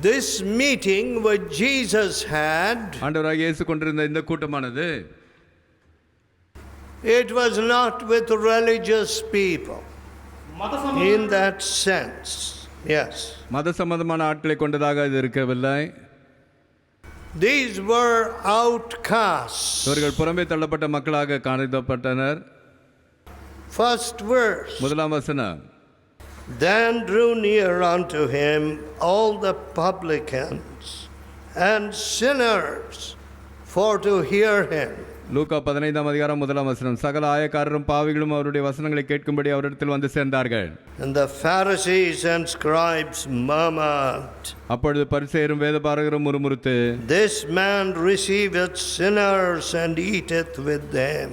This meeting which Jesus had, ஆண்டவராகிய இயேசு கொண்டிருந்த இந்த கூட்டமானது, it was not with religious people in that sense. Yes. மத சம்பந்தமான ஆட்களை கொண்டதாக இது இருக்கவில்லை. These were outcasts. இவர்கள் புறம்பே தள்ளப்பட்ட மக்களாக கருதப்பட்டனர். First verse. முதலாம் வசனம். Then drew near unto him all the publicans and sinners for to hear him. லூக்கா 15ஆம் அதிகாரம் முதலாம் வசனம். சகல ஆயக்காரரும் பாவிகளும் அவருடைய வசனங்களை கேட்கும்படி அவரிடத்தில் வந்து சேர்ந்தார்கள். And the Pharisees and scribes murmured. அப்பொழுது பரிசேயரும் வேதபாரகரும் முறுமுறுத்து, This man receiveth sinners and eateth with them.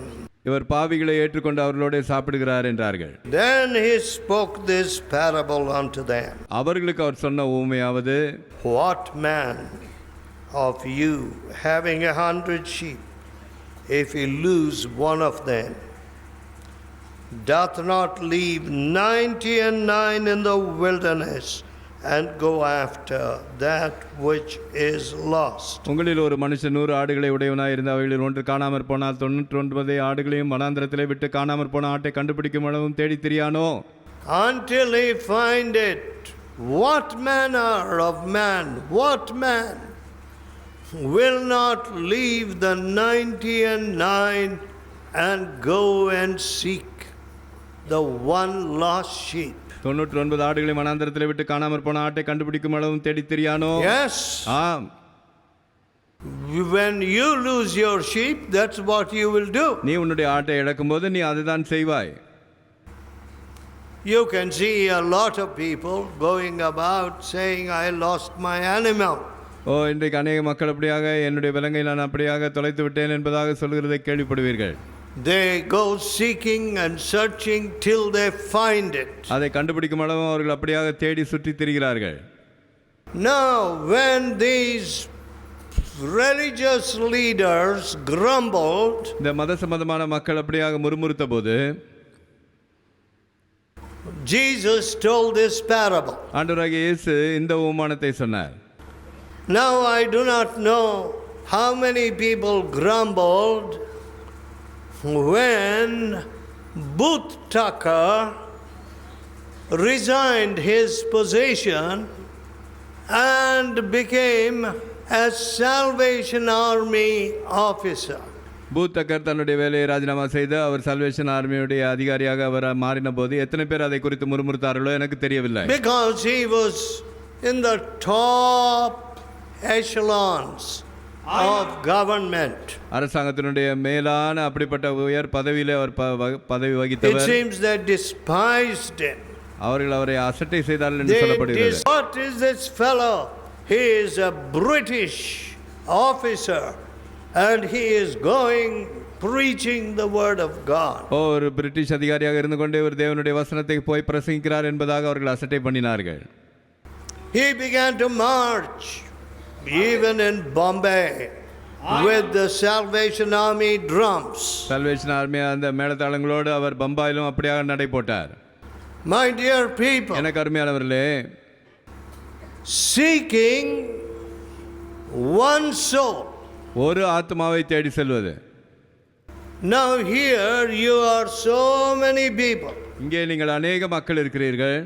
இவர் பாவிகளை ஏற்றுக்கொண்டு அவர்களோட சாப்பிடுகிறார் என்றார்கள். Then he spoke this parable unto them. அவர்களுக்கு அவர் சொன்ன உவமையாவது, What man of you having 100 sheep, if he lose one of them, doth not leave 99 in the wilderness and go after that which is lost? உங்களில் ஒரு மனுஷன் 100 ஆடுகளை உடையவனாய் இருந்து அவைகளில் ஒன்று காணாமற் போனால் 99 ஆடுகளையும் வனாந்திரத்திலே விட்டு காணாமற் போன ஆட்டை கண்டுபிடிக்கும் அளவும் தேடி திரியானோ? Until he find it. What manner of man, what man will not leave the 99 and go and seek the one lost sheep? 99 ஆடுகளை வனாந்திரத்திலே விட்டு காணாமற் போன ஆட்டை கண்டுபிடிக்கும் அளவும் தேடி திரியானோ? Yes. ஆம். When you lose your sheep, that's what you will do. நீ உன்னுடைய ஆட்டை இழக்கும்போது நீ அதுதான் செய்வாய். You can see a lot of people going about saying, I lost my animal. இன்றைக்கு அநேக மக்கள் அப்படியாக என்னுடைய விலங்கை நான் அப்படியாக தொலைத்து விட்டேன் என்பதாக சொல்கிறதை கேள்விப்படுவீர்கள். They go seeking and searching till they find it. அதை கண்டுபிடிக்கும் அளவும் அவர்கள் அப்படியாக தேடி சுற்றி திரிகிறார்கள். Now when these religious leaders grumbled, இந்த மத சம்பந்தமான மக்கள் அப்படியாக முறுமுறுத்த போது Jesus told this parable. ஆண்டவராகிய இயேசு இந்த உவமானத்தை சொன்னார். Now I do not know how many people grumbled when Booth Tucker resigned his position and became a Salvation Army officer. Booth Tucker தன்னுடைய வேலையை ராஜினாமா செய்து அவர் சால்வேஷன் ஆர்மியுடைய அதிகாரியாக அவர் மாறின போது எத்தனை பேர் அதை குறித்து முறுமுறுத்தார்களோ எனக்கு தெரியவில்லை. Because he was in the top echelons of government. அரசாங்கத்தினுடைய மேலான அப்படிப்பட்ட உயர் பதவியிலே அவர் பதவி It வகித்தவர். seems they despised him. அவர்கள் அவரை அசட்டை செய்தார்கள் என்று சொல்லப்படுகிறது. What is this fellow? He is a British officer and he is going preaching the word of God. ஒரு பிரிட்டிஷ் அதிகாரியாக இருந்து கொண்டே ஒரு தேவனுடைய வசனத்தை போய் பிரசங்கிக்கிறார் என்பதாக அவர்கள் அசட்டை பண்ணினார்கள். He began to march even in Bombay with the Salvation Army drums. Salvation army அந்த மேளதாளங்களோடு அவர் பம்பாயிலும் அப்படியாக நடை போட்டார். My dear people, எனக்கு அருமையானவர்களே, seeking one soul. ஒரு ஆத்மாவை தேடி செல்வது. Now here you are so many people. இங்கே நீங்கள் அநேக மக்கள் இருக்கிறீர்கள்.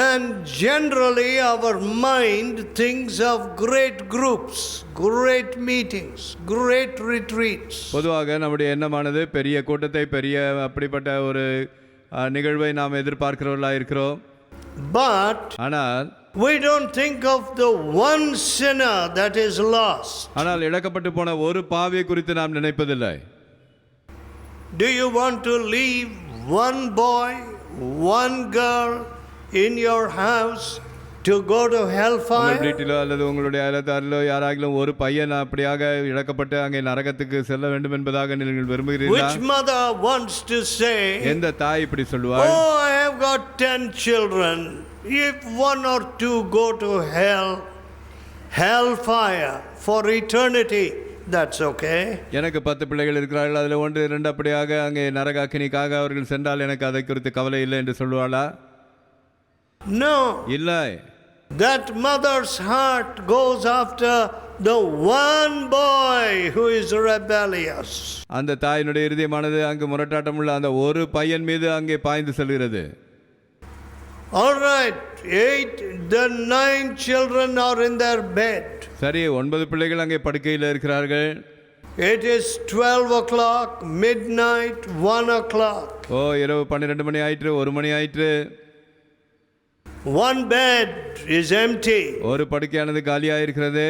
And generally our mind thinks of great groups, great meetings, great retreats. பொதுவாக நம்முடைய எண்ணமானது பெரிய கூட்டத்தை, பெரிய அப்படிப்பட்ட ஒரு நிகழ்வை நாம் எதிர்பார்க்கிறவர்களாக இருக்கிறோம். But ஆனால் we don't think of the one sinner that is lost. ஆனால் இழக்கப்பட்டு போன ஒரு பாவியை குறித்து நாம் நினைப்பதில்லை. Do you want to leave one boy, one girl in your house to go to hellfire? உங்கள் வீட்டிலோ அல்லது உங்களுடைய அயலத்தாரிலோ யாராகிலும் ஒரு பையன் அப்படியாக இழக்கப்பட்டு அங்கே நரகத்துக்கு செல்ல வேண்டும் என்பதாக நீங்கள் விரும்புகிறீர்களா? Which mother wants to say, எந்த தாய் இப்படி சொல்வாள்? Oh, I have got 10 children. If one or two go to hellfire for eternity, that's okay. எனக்கு 10 பிள்ளைகள் இருக்கிறார்கள், அதில் 1 2 அப்படியாக அங்கே நரக அக்கினிக்காக அவர்கள் சென்றால் எனக்கு அதை குறித்து கவலை இல்லை என்று சொல்வாளா? No. இல்லை. that mother's heart goes after the one boy who is rebellious. அந்த தாயினுடைய இருதயமானது அங்கு முரட்டாட்டமுள்ள அந்த ஒரு பையன் மீது அங்கே பாய்ந்து செல்கிறது. All right, 9 children are in their bed. சரி, 9 பிள்ளைகள் அங்கே படுக்கையில் இருக்கிறார்கள். It is 12 o'clock, midnight, 1 o'clock. இரவு 12 மணி ஆயிற்று, 1 மணி ஆயிற்று. One bed is empty. ஒரு படுக்கையானது காலியாக இருக்கிறது.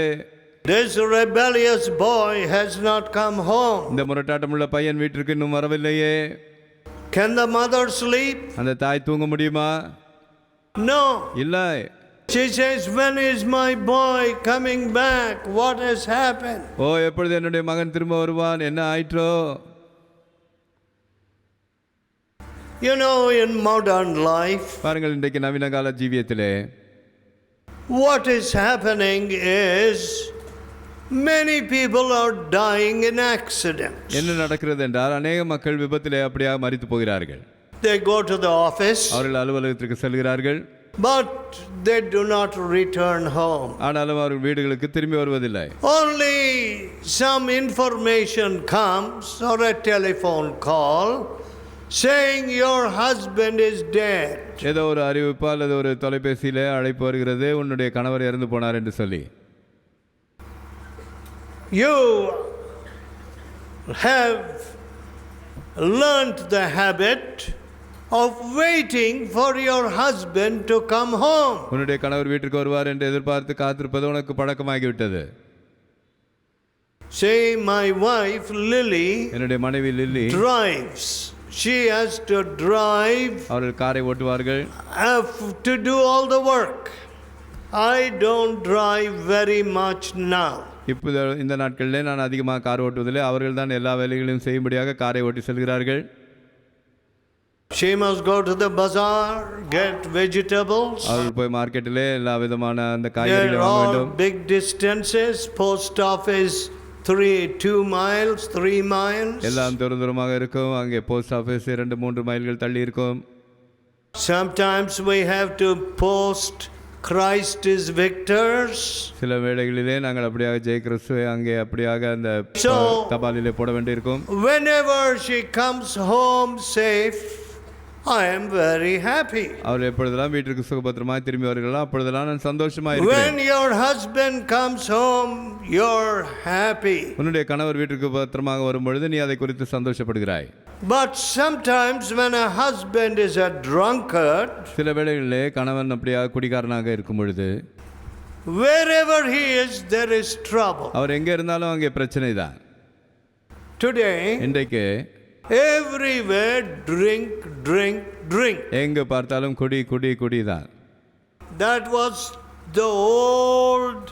This rebellious boy has not come home. இந்த முரட்டாட்டமுள்ள பையன் வீட்டிற்கு இன்னும் வரவில்லையே. Can the mother sleep? அந்த தாய் தூங்க முடியுமா? No. இல்லை. She says, when is my boy coming back? What has happened? எப்பொழுது என்னுடைய மகன் திரும்ப வருவான்? என்ன ஆயிற்றோ? You know, in modern life, பாருங்கள், இன்றைக்கு நவீன கால ஜீவியத்திலே what is happening is many people are dying in accidents. என்ன நடக்கிறது என்றால் அநேக மக்கள் விபத்திலே அப்படியே மரித்து போகிறார்கள். They go to the office. அவர்கள் அலுவலகத்திற்கு செல்கிறார்கள். But they do not return home. ஆனாலும் அவர்கள் வீடுகளுக்கு திரும்பி வருவதில்லை. Only some information comes or a telephone call saying your husband is dead. ஏதோ ஒரு அறிவிப்பு அல்லது ஒரு தொலைபேசியிலே அழைப்பு வருகிறது, உன்னுடைய கணவர் இறந்து போனார் என்று சொல்லி. You have learnt the habit of waiting for your husband to come home. உன்னுடைய கணவர் வீட்டுக்கு வருவார் என்று எதிர்பார்த்து காத்திருப்பது உனக்கு பழக்கமாகிவிட்டது. Say, my wife Lily, என்னுடைய மனைவி lily drives. She has to drive. அவர்கள் காரை ஓட்டுவார்கள். To do all the work. I don't drive very much now. இப்போது இந்த நாட்களிலே நான் அதிகமாக கார் ஓட்டுவதில்லை. அவர்கள் தான் எல்லா வேலைகளையும் செய்யும்படியாக காரை ஓட்டி செல்கிறார்கள். She must go to the bazaar, get vegetables. அவர்கள் போய் மார்க்கெட்டிலே எல்லா விதமான அந்த காய்கறிகளை வாங்க வேண்டும். Big distances. Post office 2 miles, 3 miles. எல்லாம் தூரமாக இருக்கும். அங்கே போஸ்ட் ஆஃபீஸ் 2-3 மைல்கள் தள்ளி இருக்கும். Sometimes we have to post Christ is victors. சில வேளைகளிலே நாங்கள் அப்படியாக ஜெய் கிறிஸ்துவை அங்கே அப்படியாக அந்த தபாலிலே போட வேண்டியிருக்கும். Whenever she comes home safe, I am very happy. அவர் எப்பொழுதெல்லாம் வீட்டுக்கு சுகபத்திரமாய் திரும்பி வருகிறாரோ அப்பொழுதெல்லாம் நான் சந்தோஷமாக இருக்கிறேன். When your husband comes home, you're happy. உன்னுடைய கணவர் வீட்டுக்கு பத்திரமாக வரும்பொழுது நீ அதை குறித்து சந்தோஷப்படுகிறாய். But sometimes when a husband is a drunkard, சில வேளைகளிலே கணவன் அப்படியாக குடிகாரனாக இருக்கும் பொழுது, wherever he is, there is trouble. அவர் எங்கே இருந்தாலும் அங்கே பிரச்சனை தான். Today, இன்றைக்கு everywhere drink, drink, drink. எங்க பார்த்தாலும் குடி குடி குடி தான். That was the old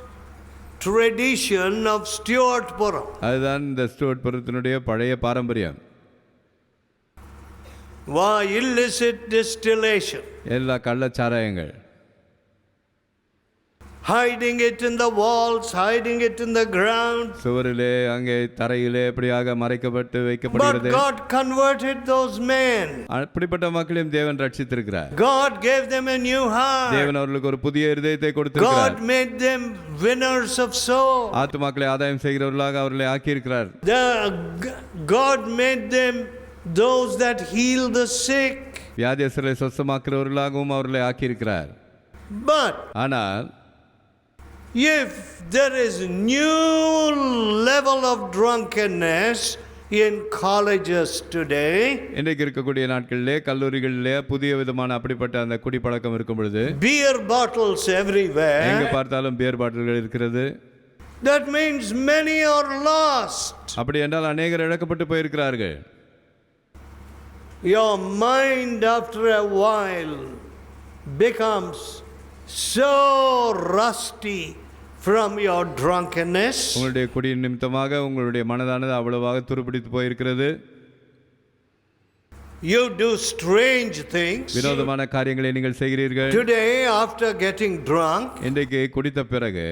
tradition of Stuartpuram. அதுதான் இந்த ஸ்டூவர்ட்புரத்தினுடைய பழைய பாரம்பரியம். Illicit distillation. எல்லா கள்ளச்சாராயங்கள். Hiding it in the walls, hiding it in the ground. சுவரிலே அங்கே தரையிலே அப்படியாக மறைக்கப்பட்டு வைக்கப்படுகிறது. But God converted those men. அப்படிப்பட்ட மக்களையும் தேவன் ரட்சித்திருக்கிறார். God gave them a new heart. தேவன் அவர்களுக்கு ஒரு புதிய இதயத்தை கொடுத்திருக்கிறார். God made them winners of souls. ஆத்துமாக்களை ஆதாயம் செய்கிறவர்களாக அவர்களை ஆக்கியிருக்கிறார். God made them those that heal the sick. வியாதியஸ்தரை சுத்தமாக்குறவர்களாகவும் அவர்களை ஆக்கியிருக்கிறார். But ஆனால் if there is new level of drunkenness in colleges today, இன்றைக்கு இருக்கக்கூடிய நாட்களிலே கல்லூரிகளிலே புதிய விதமான அப்படிப்பட்ட அந்த குடிப்பழக்கம் இருக்கும் பொழுது, beer bottles everywhere, எங்க பார்த்தாலும் பியர் பாட்டில்கள் இருக்கிறது. that means many are lost. அப்படி என்றால் அநேகர் இழக்கப்பட்டு போயிருக்கிறார்கள். Your mind after a while becomes so rusty from your drunkenness. உங்களுடைய குடியின் நிமித்தமாக உங்களுடைய மனதானது அவ்வளவாக துருப்பிடித்து போயிருக்கிறது. You do strange things. வினோதமான காரியங்களை நீங்கள் செய்கிறீர்கள். Today, after getting drunk, இன்றைக்கு குடித்த பிறகு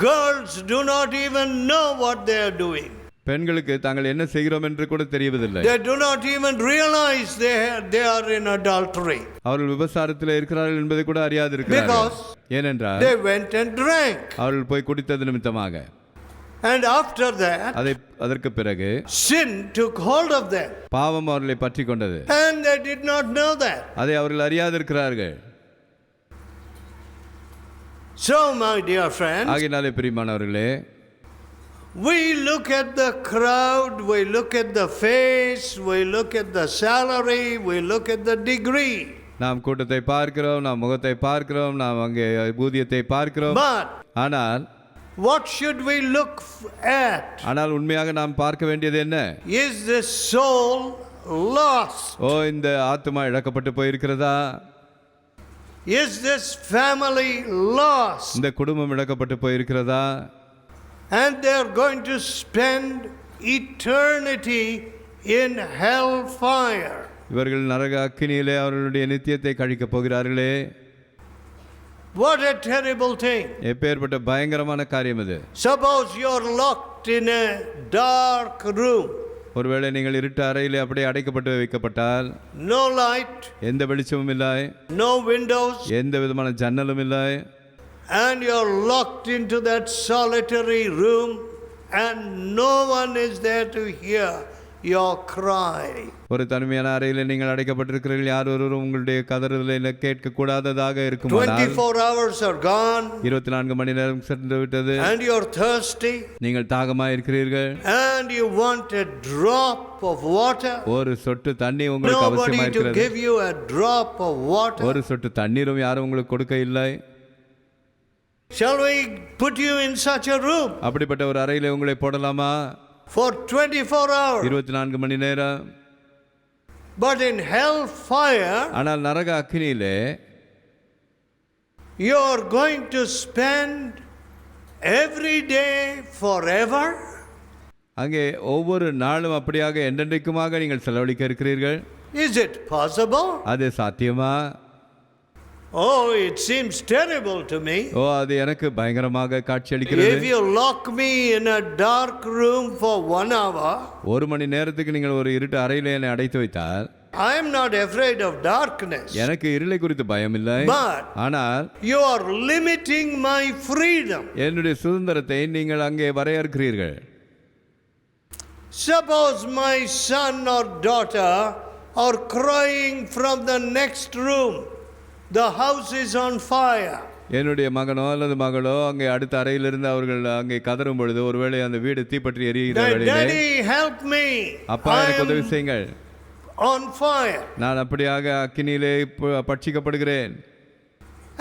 girls do not even know what they are doing. பெண்களுக்கு தாங்கள் என்ன செய்கிறோம் என்று கூட தெரியவதில்லை. They do not even realize they are in adultery. அவர்கள் விபசாரத்தில் இருக்கிறார்கள் என்பதை கூட அறியாது இருக்கிறார்கள். Because ஏனென்றால் they went and drank. அவர்கள் போய் குடித்தது நிமித்தமாக. And after that, அதற்கு பிறகு sin took hold of them. பாவம் அவர்களை பற்றி கொண்டது. And they did not know that. அதை அவர்கள் அறியாதிருக்கிறார்கள். So, my dear friends, ஆகையினாலே பிரியமானவர்களே, we look at the crowd, we look at the face, we look at the salary, we look at the degree. நாம் கூட்டத்தை பார்க்கிறோம், நாம் முகத்தை பார்க்கிறோம், நாம் அங்கே ஊதியத்தை பார்க்கிறோம். ஆனால் what should we look at? ஆனால் உண்மையாக நாம் பார்க்க வேண்டியது என்ன? Is this soul lost? இந்த ஆத்துமா இழக்கப்பட்டு போயிருக்கிறதா? Is this family lost? இந்த குடும்பம் இழக்கப்பட்டு போயிருக்கிறதா? And they are going to spend eternity in hell fire. இவர்கள் நரக அக்கினியிலே அவர்களுடைய நித்தியத்தை கழிக்கப் போகிறார்களே. What a terrible thing. எப்பேற்பட்ட பயங்கரமான காரியம் இது. Suppose you are locked in a dark room. ஒருவேளை நீங்கள் இருட்டு அறையிலே அப்படியே அடைக்கப்பட்டு வைக்கப்பட்டால், no light, எந்த வெளிச்சமும் இல்லை, no windows, எந்த விதமான ஜன்னலும் இல்லை, and you are locked into that solitary room and no one is there to hear your cry. ஒரு தனிமையான அறையில் நீங்கள் அடைக்கப்பட்டிருக்கிறீர்கள், யார் ஒருவரும் உங்களுடைய கதறுதலை கேட்க கூடாததாக இருக்குமானால் 24 hours are gone, 24 மணி நேரம் சென்று விட்டது, and you are thirsty, நீங்கள் தாகமாக இருக்கிறீர்கள், and you want a drop of water, ஒரு சொட்டு தண்ணீர் உங்களுக்கு அவசியமாக nobody to இருக்கிறது, give you a drop of water, ஒரு சொட்டு தண்ணீரும் யாரும் உங்களுக்கு கொடுக்க இல்லை. shall we put you in such a room அப்படிப்பட்ட ஒரு அறையிலே உங்களை போடலாமா? for 24 hours? 24 மணி நேரம். But in hell fire, ஆனால் நரக அக்கினியிலே you are going to spend every day forever. அங்கே ஒவ்வொரு நாளும் அப்படியாக என்றென்றைக்குமாக நீங்கள் செலவழிக்க இருக்கிறீர்கள். Is it possible? அது சாத்தியமா? Oh, it seems terrible to me. அது எனக்கு பயங்கரமாக காட்சியளிக்கிறது. If you lock me in a dark room for 1 hour, ஒரு மணி நேரத்துக்கு நீங்கள் ஒரு இருட்டு அறையிலே என்னை அடைத்து வைத்தால், I am not afraid of darkness. எனக்கு இருளை குறித்து பயம் இல்லை. ஆனால் you are limiting my freedom. என்னுடைய சுதந்திரத்தை நீங்கள் அங்கே வரையறுக்கிறீர்கள். Suppose my son or daughter are crying from the next room. The house is on fire. என்னுடைய மகனோ அல்லது மகளோ அங்கே அடுத்த அறையிலிருந்து அவர்கள் அங்கே கதறும் பொழுது, ஒருவேளை அந்த வீடு தீப்பற்றி எரிகிற வேளையிலே, Daddy, help me. அப்பா எனக்கு உதவி செய்யுங்கள், on fire. நான் அப்படியாக அக்கினியிலே பட்சிக்கப்படுகிறேன்.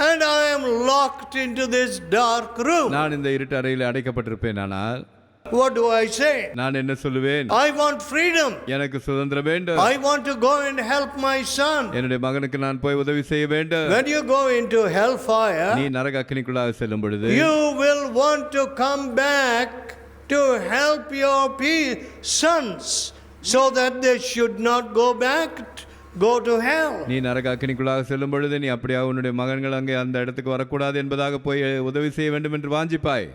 And I am locked into this dark room. நான் இந்த இருட்டு அறையில் அடைக்கப்பட்டிருப்பேன். ஆனால் what do I say? நான் என்ன சொல்லுவேன்? I want freedom. எனக்கு சுதந்திரம் வேண்டும். I want to go and help my son. என்னுடைய மகனுக்கு நான் போய் உதவி செய்ய வேண்டும். When you go into hellfire, நீ நரக அக்கினிக்குள்ளாக செல்லும் பொழுது, you will want to come back to help your sons so that they should not go to hell. நீ நரக அக்கினிக்குள்ளாக செல்லும் பொழுது நீ அப்படியே உன்னுடைய மகன்கள் அங்கே அந்த இடத்துக்கு வரக்கூடாது என்பதாக போய் உதவி செய்ய வேண்டும் என்று வாஞ்சிப்பாய்.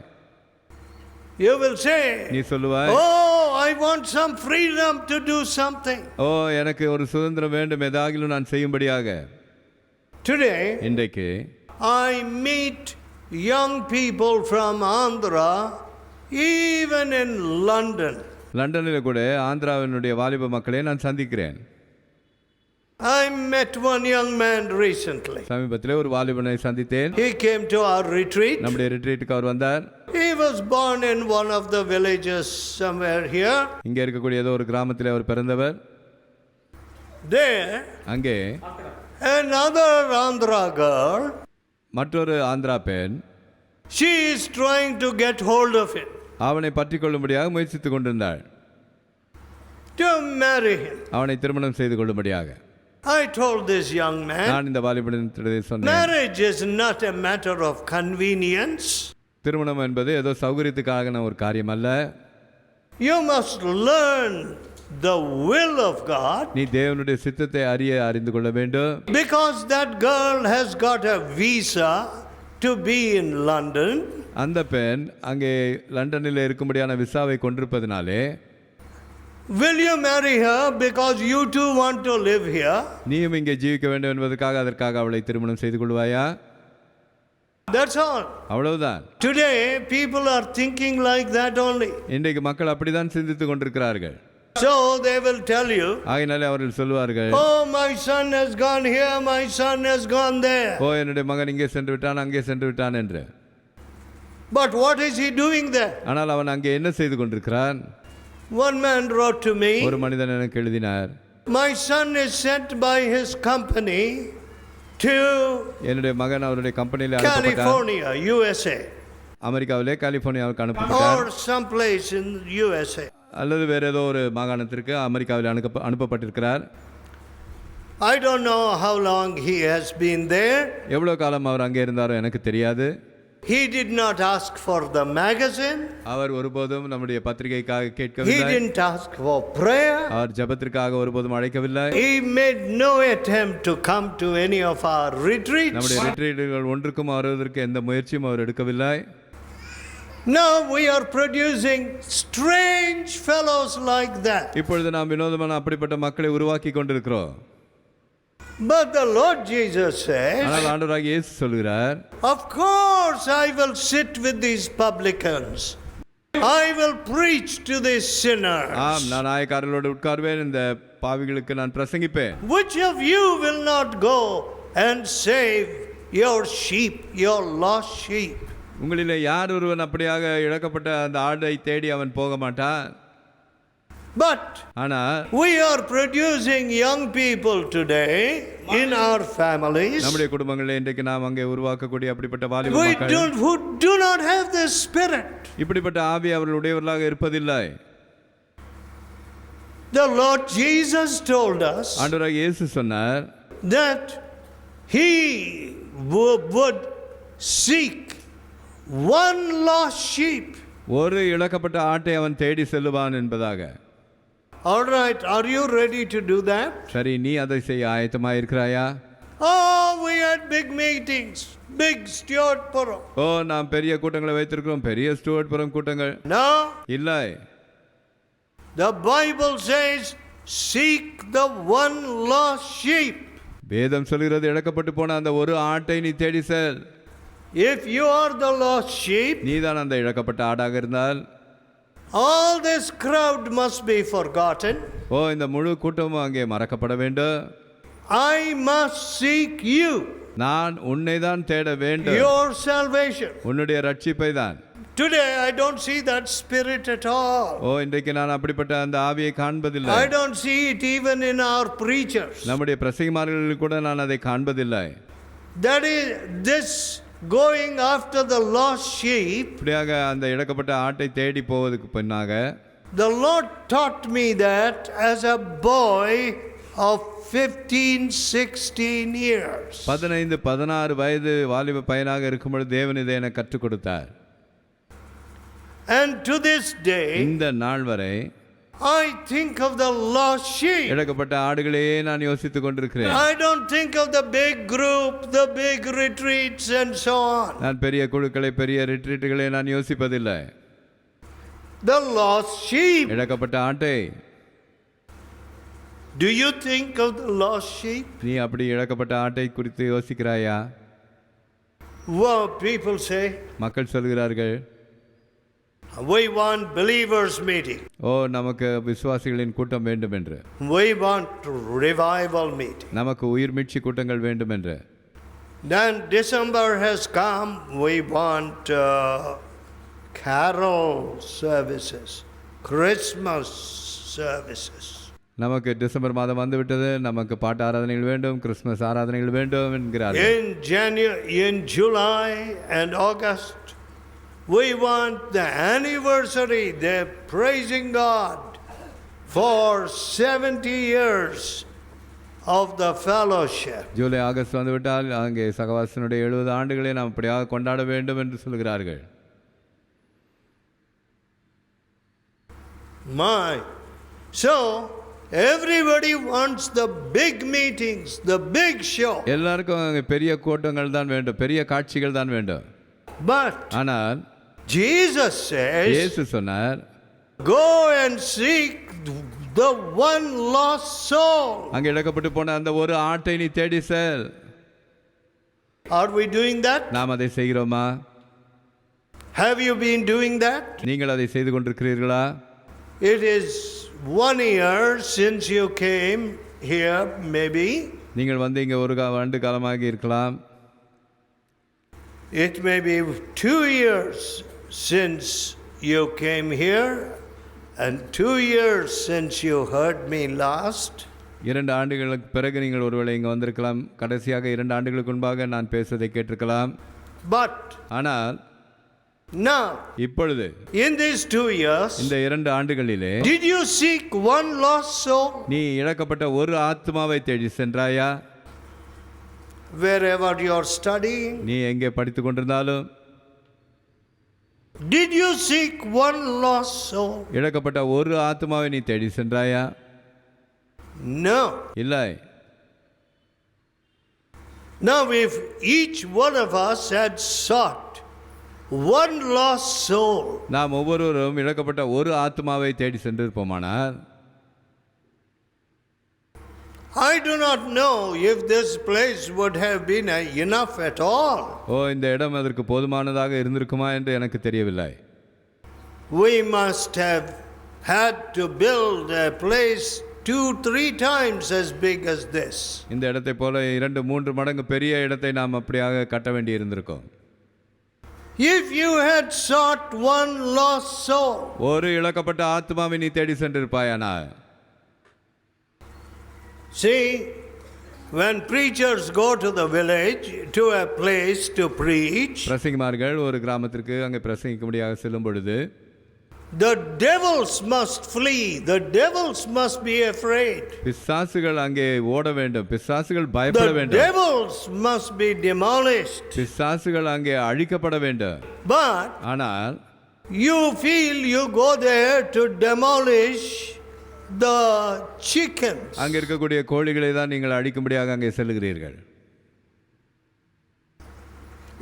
You will say, நீ சொல்லுவாய், oh, I want some freedom to do something. எனக்கு ஒரு சுதந்திரம் வேண்டும், ஏதாகிலும் நான் செய்யும்படியாக. Today, இன்றைக்கு I meet young people from Andhra, even in London. லண்டனில் கூட ஆந்திராவினுடைய வாலிப மக்களை நான் சந்திக்கிறேன். I met one young man recently. சமீபத்திலே ஒரு வாலிபனை சந்தித்தேன். He came to our retreat. நம்முடைய ரிட்ரீட்டுக்கு அவர் வந்தார். He was born in one of the villages somewhere here. இங்கே இருக்கக்கூடிய ஏதோ ஒரு கிராமத்திலே அவர் பிறந்தவர். There, அங்கே another Andhra girl, மற்றொரு ஆந்திரா பெண், she is trying to get hold of him, அவனை பற்றி கொள்ளும்படியாக முயற்சித்துக் கொண்டிருந்தாள், to marry him. அவனை திருமணம் செய்து கொள்ளும்படியாக. I told this young man, நான் இந்த வாலிபனிடத்திலே சொன்னேன், marriage is not a matter of convenience. திருமணம் என்பது ஏதோ சௌகரியத்துக்கான ஒரு காரியம் அல்ல. You must learn the will of God. நீ தேவனுடைய சித்தத்தை அறிந்து கொள்ள வேண்டும். Because that girl has got a visa to be in London. அந்த பெண் அங்கே லண்டனில் இருக்கும்படியான விசாவை கொண்டிருப்பதினாலே, Will you marry her because you too want to live here? நீயும் இங்கே ஜீவிக்க வேண்டும் என்பதற்காக அதற்காக அவளை திருமணம் செய்து கொள்வாயா? That's all. அவ்வளவுதான். Today people are thinking like that only. இன்றைக்கு மக்கள் அப்படிதான் சிந்தித்துக் கொண்டிருக்கிறார்கள். So they will tell you, ஆகையினாலே அவர்கள் சொல்வார்கள், oh, my son has gone here, my son has gone there. ஓ, என்னுடைய மகன் இங்கே சென்று விட்டான், அங்கே சென்று விட்டான் என்று. But what is he doing there? ஆனால் அவன் அங்கே என்ன செய்து கொண்டிருக்கிறான்? One man wrote to me, ஒரு மனிதன் எனக்கு எழுதினார், my son is sent by his company to என்னுடைய மகன் அவருடைய கம்பெனியில் அனுப்பப்பட்டார், California, USA, அமெரிக்காவிலே கலிபோர்னியாவுக்கு அனுப்பப்பட்டார், or some place in USA. அல்லது வேற ஏதோ ஒரு மாகாணத்திற்கு அமெரிக்காவில் அனுப்பப்பட்டிருக்கிறார். I don't know how long he has been there. எவ்வளவு காலம் அவர் அங்கே இருந்தாரோ எனக்கு தெரியாது. He did not ask for the magazine. அவர் ஒருபோதும் நம்முடைய பத்திரிகைக்காக He கேட்கவில்லை. didn't ask for prayer. அவர் ஜெபத்திற்காக ஒருபோதும் அழைக்கவில்லை. He made no attempt to come to any of our retreats. நம்முடைய ரிட்ரீட்டுகள் ஒன்றுக்கும் வருவதற்கு எந்த முயற்சியும் அவர் எடுக்கவில்லை. Now we are producing strange fellows like that. இப்பொழுது நாம் வினோதமான அப்படிப்பட்ட மக்களை உருவாக்கி கொண்டிருக்கிறோம். But the Lord Jesus says, ஆனால் ஆண்டவராகிய இயேசு சொல்கிறார், of course I will sit with these publicans. I will preach to these sinners. ஆம், நான் ஆயக்காரர்களோடு உட்கார்வேன், இந்த பாவிகளுக்கு நான் பிரசங்கிப்பேன். Which of you will not go and save your sheep, your lost sheep? உங்களிலே யார் ஒருவன் அப்படியாக இழக்கப்பட்ட அந்த ஆடை தேடி அவன் போக மாட்டான்? But ஆனால் we are producing young people today in our families நம்முடைய குடும்பங்களில் இன்றைக்கு நாம் அங்கே உருவாக்கக்கூடிய அப்படிப்பட்ட வாலிப மக்கள் who do not have this spirit. இப்படிப்பட்ட ஆவி அவர்களுடையவர்களாக இருப்பதில்லை. The Lord Jesus told us ஆண்டவராகிய இயேசு சொன்னார், that he would seek one lost sheep. ஒரு இழக்கப்பட்ட ஆட்டை அவன் தேடி செல்லுவான் என்பதாக. All right, are you ready to do that? சரி, நீ அதை செய்ய ஆயத்தமாக இருக்கிறாயா? Oh, we had big meetings, big stewardpuram. ஓ, நாம் பெரிய கூட்டங்களை வைத்திருக்கிறோம், பெரிய ஸ்டூவர்ட்புரம் கூட்டங்கள். No, இல்லை. the Bible says, seek the one lost sheep. வேதம் சொல்கிறது, இழக்கப்பட்டு போன அந்த ஒரு ஆட்டை நீ தேடி செல். If you are the lost sheep, நீதான் அந்த இழக்கப்பட்ட ஆடாக இருந்தால், all this crowd must be forgotten. ஓ, இந்த முழு கூட்டமும் அங்கே மறக்கப்பட வேண்டும். I must seek you, நான் உன்னை தான் தேட வேண்டும், your salvation. உன்னுடைய ரட்சிப்பை தான். Today I don't see that spirit at all. ஓ, இன்றைக்கு நான் அப்படிப்பட்ட அந்த ஆவியை காண்பதில்லை. I don't see it even in our preachers. நம்முடைய பிரசங்கிமார்களில் கூட நான் அதை காண்பதில்லை. That is this going after the lost sheep. இப்படியாக அந்த இழக்கப்பட்ட ஆட்டை தேடி போவதற்கு பின்னாக The Lord taught me that as a boy of 15-16 years. 15-16 வயது வாலிப பையனாக இருக்கும்போது தேவன் இதை எனக்கு கற்றுக் கொடுத்தார். And to this day இந்த நாள் வரை I think of the lost sheep. இழக்கப்பட்ட ஆடுகளையே நான் யோசித்துக் கொண்டிருக்கிறேன். I don't think of the big group, the big retreats and so on. நான் பெரிய குழுக்களை, பெரிய ரிட்ரீட்டுகளை நான் யோசிப்பதில்லை. The lost sheep. இழக்கப்பட்ட ஆட்டை. Do you think of the lost sheep? நீ அப்படி இழக்கப்பட்ட ஆட்டை குறித்து யோசிக்கிறாயா? Well, people say, மக்கள் சொல்கிறார்கள், we want believers meeting. ஓ, நமக்கு விசுவாசிகளின் கூட்டம் வேண்டும் என்று. We want revival meeting. நமக்கு உயிர் மீட்சி கூட்டங்கள் வேண்டும் என்று. Then December has come, we want carol services, Christmas services. நமக்கு டிசம்பர் மாதம் வந்துவிட்டது, நமக்கு பாட்டு ஆராதனைகள் வேண்டும், கிறிஸ்துமஸ் ஆராதனைகள் வேண்டும் என்கிறார்கள். In July and August we want the anniversary. They're praising God for 70 years of the fellowship. July August வந்துவிட்டால் அங்கே சகவாசனுடைய 70 ஆண்டுகளை நாம் அப்படியாக கொண்டாட வேண்டும் என்று சொல்கிறார்கள். So Everybody wants the big meetings, the big show. எல்லாருக்கும் அங்கே பெரிய கூட்டங்கள் தான் வேண்டும், பெரிய காட்சிகள் தான் வேண்டும். But ஆனால் Jesus says, இயேசு சொன்னார், go and seek the one lost soul. அங்கே இழக்கப்பட்டு போன அந்த ஒரு ஆட்டை நீ தேடி செல். Are we doing that? நாம் அதை செய்கிறோமா? Have you been doing that? நீங்கள் அதை செய்து கொண்டிருக்கிறீர்களா? It is 1 year since you came here, maybe. நீங்கள் வந்து இங்கே ஒரு ஆண்டு காலமாக இருக்கலாம். It may be 2 years since you came here and 2 years since you heard me last. 2 ஆண்டுகளுக்கு பிறகு நீங்கள் ஒருவேளை இங்கே வந்திருக்கலாம். கடைசியாக 2 ஆண்டுகளுக்கு முன்பாக நான் பேசுவதை கேட்டிருக்கலாம். But ஆனால் now, இப்பொழுது in these 2 years, இந்த 2 ஆண்டுகளிலே did you seek one lost soul? நீ இழக்கப்பட்ட ஒரு ஆத்மாவை தேடி சென்றாயா? Wherever you are studying, நீ எங்கே படித்துக் கொண்டிருந்தாலும் did you seek one lost soul? இழக்கப்பட்ட ஒரு ஆத்மாவை நீ தேடி சென்றாயா? No. இல்லை. Now, if each one of us had sought one lost soul, நாம் ஒவ்வொருவரும் இழக்கப்பட்ட ஒரு ஆத்மாவை தேடி சென்றிருப்போமானால், I do not know if this place would have been enough at all. இந்த இடம் அதற்கு போதுமானதாக இருந்திருக்குமா என்று எனக்கு தெரியவில்லை. We must have had to build a place 2-3 times as big as this. இந்த இடத்தை போல 2-3 மடங்கு பெரிய இடத்தை நாம் அப்படியாக கட்ட வேண்டி இருந்திருக்கும். If you had sought one lost soul, ஒரு இழக்கப்பட்ட ஆத்மாவை நீ தேடி சென்றிருப்பாயானால். see, when preachers go to the village, to a place to preach, பிரசங்கிமார்கள் ஒரு கிராமத்திற்கு அங்கே பிரசங்கிக்கும்படியாக செல்லும் பொழுது, the devils must flee, the devils must be afraid, பிசாசுகள் அங்கே ஓட வேண்டும், பிசாசுகள் பயப்பட the வேண்டும், devils must be demolished. பிசாசுகள் அங்கே அழிக்கப்பட வேண்டும். But ஆனால் you feel you go there to demolish the chickens. அங்கே இருக்கக்கூடிய கோழிகளை தான் நீங்கள் அழிக்கும்படியாக அங்கே செல்கிறீர்கள்.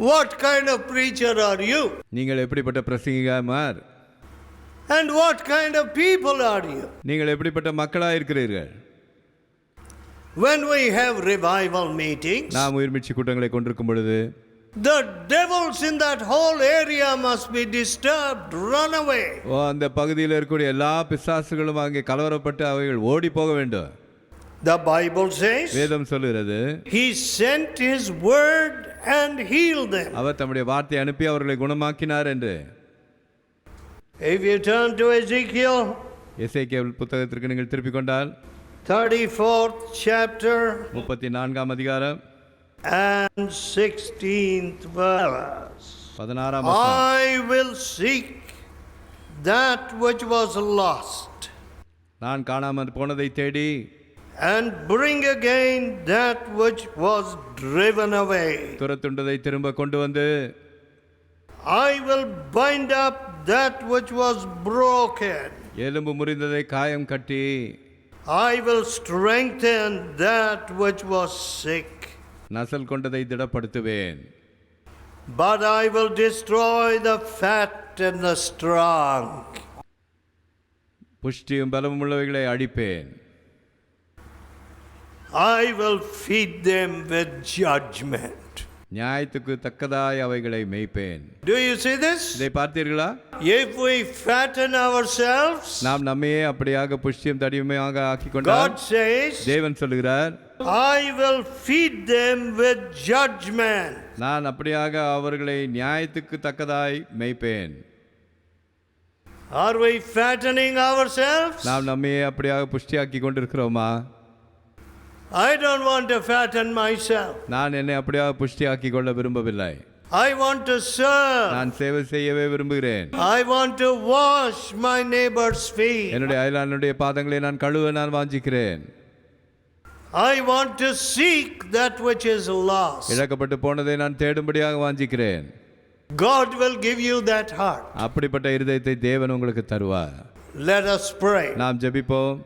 What kind of preacher are you? நீங்கள் எப்படிப்பட்ட பிரசங்கிமார்? And what kind of people are you? நீங்கள் எப்படிப்பட்ட மக்களாக இருக்கிறீர்கள்? When we have revival meetings, நாம் உயிர்மீட்சி கூட்டங்களை கொண்டிருக்கும் பொழுது, the devils in that whole area must be disturbed, run away. அந்த பகுதியில் இருக்கக்கூடிய எல்லா பிசாசுகளும் அங்கே கலவரப்பட்டு அவைகள் ஓடி போக வேண்டும். The Bible says, வேதம் சொல்லுகிறது, He sent His word and healed them. அவர் தம்முடைய வார்த்தையை அனுப்பி அவர்களை குணமாக்கினார் என்று. If you turn to Ezekiel, எசேக்கியேல் புத்தகத்திற்கு நீங்கள் திருப்பிக் கொண்டால் 34th chapter 34ஆம் அதிகாரம் and 16th verse. 16ஆம் வசனம். I will seek that which was lost, நான் காணாமல் போனதை தேடி, and bring again that which was driven away. துரத்துண்டதை திரும்ப கொண்டு வந்து, I will bind up that which was broken. எலும்பு முறிந்ததை காயம் கட்டி, I will strengthen that which was sick. நசல் கொண்டதை திடப்படுத்துவேன். But I will destroy the fat and the strong. புஷ்டியும் பலமும் உள்ளவைகளை அழிப்பேன். I will feed them with judgment. நியாயத்துக்கு தக்கதாய் அவைகளை மேய்ப்பேன். Do you see this? இதை பார்த்தீர்களா? If we fatten ourselves, நாம் நம்மையே அப்படியாக புஷ்டியும் தடியுமாக ஆக்கிக் கொண்டால், God says, தேவன் சொல்லுகிறார், I will feed them with judgment. நான் அப்படியாக அவர்களை நியாயத்துக்கு தக்கதாய் மேய்ப்பேன். Are we fattening ourselves? நாம் நம்மையே அப்படியாக புஷ்டியாக்கி கொண்டிருக்கிறோமா? I don't want to fatten myself. நான் என்னை அப்படியாக புஷ்டியாக்கி கொள்ள விரும்பவில்லை. I want to serve. நான் சேவை செய்யவே விரும்புகிறேன். I want to wash my neighbor's feet. என்னுடைய அயலானுடைய பாதங்களை நான் கழுவ நான் வாஞ்சிக்கிறேன். I want to seek that which is lost. இழக்கப்பட்டு போனதை நான் தேடும்படியாக வாஞ்சிக்கிறேன். God will give you that heart. அப்படிப்பட்ட இருதயத்தை தேவன் உங்களுக்கு தருவார். Let us pray. நாம் ஜெபிப்போம்.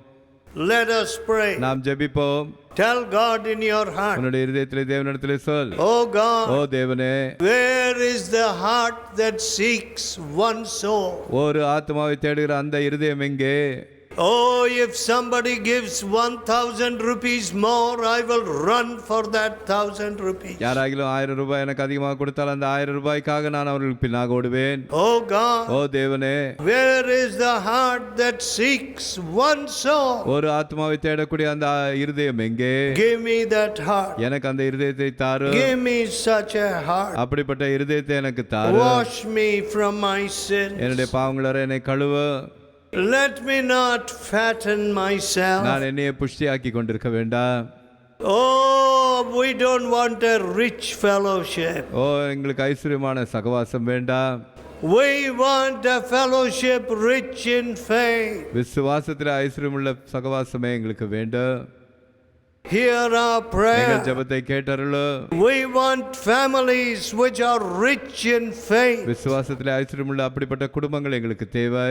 Let us pray. நாம் ஜெபிப்போம். Tell God in your heart. உன்னுடைய இதயத்திலே தேவனிடத்திலே சொல். Oh God. ஓ தேவனே. Where is the heart that seeks one soul? ஒரு ஆத்மாவை தேடுகிற அந்த இருதயம் எங்கே? Oh, if somebody gives 1,000 rupees more, I will run for that 1,000 rupees. யாராகிலும் 1000 ரூபாய் எனக்கு அதிகமாக கொடுத்தால் அந்த 1000 ரூபாய்க்காக நான் அவர்களுக்கு பின்னாக ஓடுவேன். Oh God. ஓ தேவனே. Where is the heart that seeks one soul? ஒரு ஆத்மாவை தேடக்கூடிய அந்த இருதயம் எங்கே? Give me that heart. எனக்கு அந்த இருதயத்தை தாரு. Give me such a heart. அப்படிப்பட்ட இருதயத்தை எனக்கு தாரு. Wash me from my sins. என்னுடைய பாவங்களற என்னை கழுவு. Let me not fatten myself. நான் என்னையே புஷ்டியாக்கி கொண்டிருக்க வேண்டாம். Oh, we don't want a rich fellowship. ஓ எங்களுக்கு ஐஸ்வர்யமான சகவாசம் வேண்டாம். We want a fellowship rich in faith. விசுவாசத்தில் ஐஸ்வர்யமுள்ள சகவாசமே எங்களுக்கு வேண்டும். Hear our prayer. எங்கள் ஜெபத்தை கேட்டருளு. We want families which are rich in faith. விசுவாசத்தில் ஐஸ்வர்யமுள்ள அப்படிப்பட்ட குடும்பங்கள் எங்களுக்கு தேவை.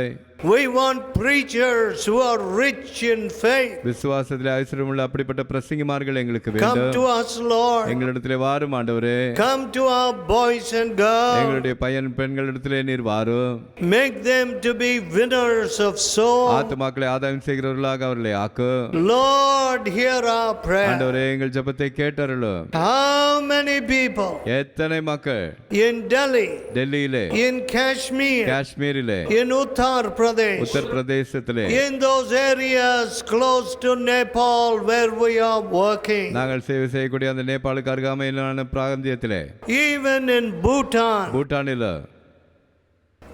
We want preachers who are rich in faith. விசுவாசத்தில் ஐஸ்வர்யமுள்ள அப்படிப்பட்ட பிரசங்கிமார்கள் எங்களுக்கு வேண்டும். Come to us, Lord. எங்களிடத்திலே வாரும் ஆண்டவரே. Come to our boys and girls. எங்களுடைய பையன் பெண்களிடத்திலே நீர் வாரும். Make them to be winners of souls. ஆத்துமாக்களை ஆதாயம் செய்கிறவர்களாக அவர்களை ஆக்கு. Lord, hear our prayer. ஆண்டவரே எங்கள் ஜெபத்தை கேட்டருளும். How many people எத்தனை மக்கள் in Delhi, டெல்லியிலே, in Kashmir, காஷ்மீரிலே, in Uttar Pradesh, Uttar பிரதேசத்திலே, in those areas close to Nepal where we are working, நாங்கள் சேவை செய்யக்கூடிய அந்த நேபாளுக்கு அருகாமையிலான பிராந்தியத்திலே, even in Bhutan, பூட்டானில்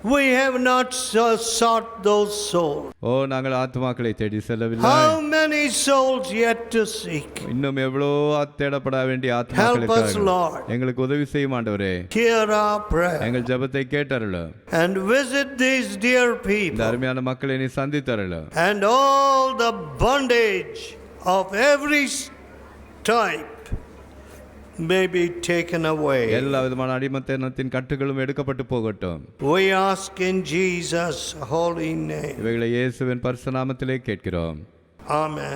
we have not sought those souls. ஓ நாங்கள் ஆத்துமாக்களை தேடி செல்லவில்லை. How many souls yet to seek? இன்னும் எவ்வளோ தேடப்பட வேண்டிய Help us, ஆத்துமாக்கள் Lord. எங்களுக்கு உதவி செய்யும் ஆண்டவரே. Hear our prayer எங்கள் ஜெபத்தை கேட்டருளும். and visit these dear இந்த people, அருமையான மக்களை நீ சந்தித்தருளும். and all the bondage of every type may be taken away. எல்லா விதமான அடிமத்தனத்தின் கட்டுகளும் எடுக்கப்பட்டு போகட்டும். We ask in Jesus' holy name. இவைகளை இயேசுவின் பரிசுத்த நாமத்திலே கேட்கிறோம். Amen.